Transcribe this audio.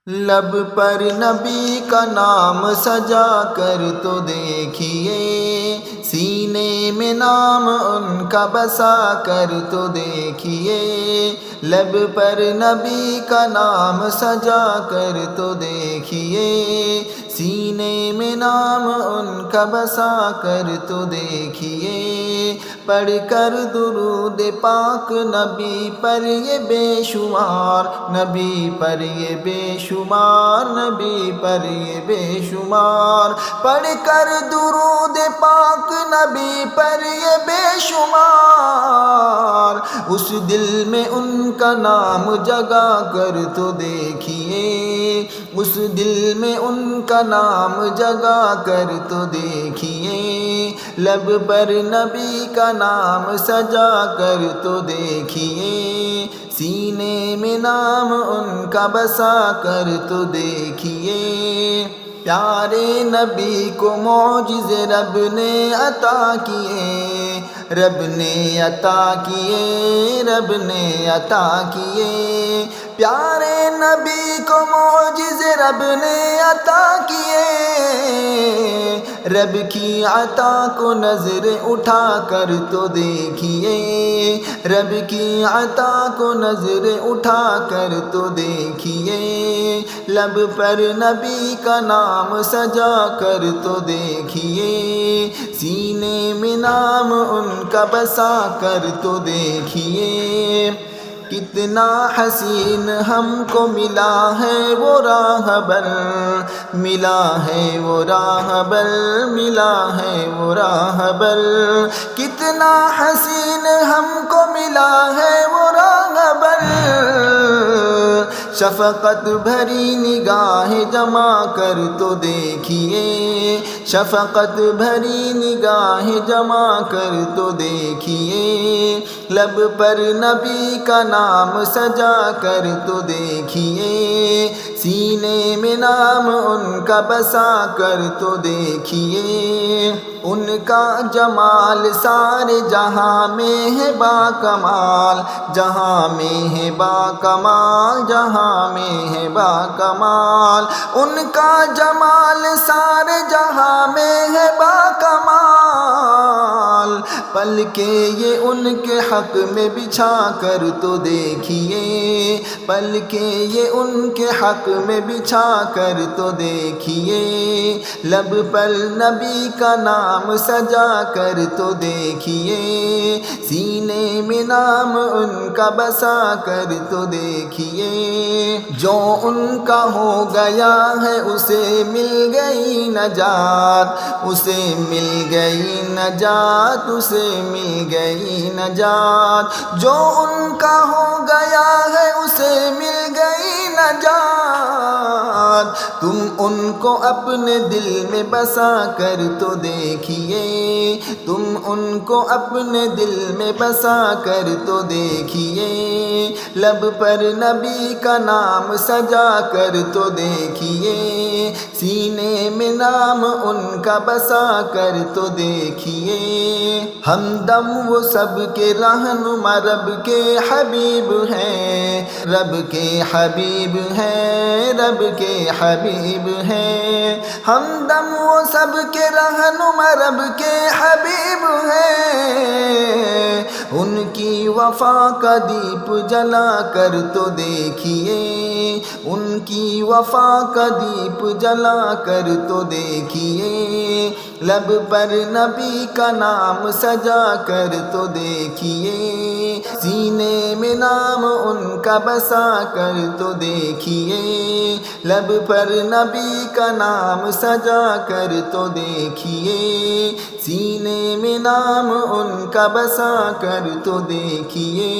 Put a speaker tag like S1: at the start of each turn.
S1: لب پر نبی کا نام سجا کر تو دیکھیے، سینے میں نام ان کا بسا کر تو دیکھیے، لب پر نبی کا نام سجا کر تو دیکھیے، سینے میں نام ان کا بسا کر تو دیکھیے، پڑھ کر درود پاک نبی پر یہ بے شمار، نبی پر یہ بے شمار، نبی پر یہ بے شمار، پڑھ کر درود پاک نبی پر یہ بے شمار، اس دل میں ان کا نام جگا کر تو دیکھیے، اس دل میں ان کا نام جگا کر تو دیکھیے، لب پر نبی کا نام سجا کر تو دیکھیے، سینے میں نام ان کا بسا کر تو دیکھیے، پیارے نبی کو معجزے رب نے عطا کیے، رب نے عطا کیے، رب نے عطا کیے، پیارے نبی کو معجزے رب نے عطا کیے، رب کی عطا کو نظر اٹھا کر تو دیکھیے، رب کی عطا کو نظر اٹھا کر تو دیکھیے، لب پر نبی کا نام سجا کر تو دیکھیے، سینے میں نام ان کا بسا کر تو دیکھیے، کتنا حسین ہم کو ملا ہے وہ راہبر، ملا ہے وہ راہبر، ملا ہے وہ راہبر، کتنا حسین ہم کو ملا ہے وہ راہبر، شفقت بھری نگاہ جما کر تو دیکھیے، شفقت بھری نگاہ جما کر تو دیکھیے، لب پر نبی کا نام سجا کر تو دیکھیے، سینے میں نام ان کا بسا کر تو دیکھیے، ان کا جمال سارے جہاں میں ہے با کمال، جہاں میں ہے با کمال، جہاں میں ہے با کمال، ان کا جمال سارے جہاں میں ہے با کمال، پل کے یہ ان کے حق میں بچھا کر تو دیکھیے، پل کے یہ ان کے حق میں بچھا کر تو دیکھیے، لب پر نبی کا نام سجا کر تو دیکھیے، سینے میں نام ان کا بسا کر تو دیکھیے، جو ان کا ہو گیا ہے اسے مل گئی نجات، اسے مل گئی نجات، اسے مل گئی نجات، جو ان کا ہو گیا ہے اسے مل گئی نجات، تم ان کو اپنے دل میں بسا کر تو دیکھیے، تم ان کو اپنے دل میں بسا کر تو دیکھیے، لب پر نبی کا نام سجا کر تو دیکھیے، سینے میں نام ان کا بسا کر تو دیکھیے، ہمدم وہ سب کے رہنما رب کے حبیب ہیں، رب کے حبیب ہیں، رب کے حبیب ہیں، ہمدم وہ سب کے رہنما رب کے حبیب ہیں، ان کی وفا کا دیپ جلا کر تو دیکھیے، ان کی وفا کا دیپ جلا کر تو دیکھیے، لب پر نبی کا نام سجا کر تو دیکھیے، سینے میں نام ان کا بسا کر تو دیکھیے، لب پر نبی کا نام سجا کر تو دیکھیے، سینے میں نام ان کا بسا کر تو دیکھیے۔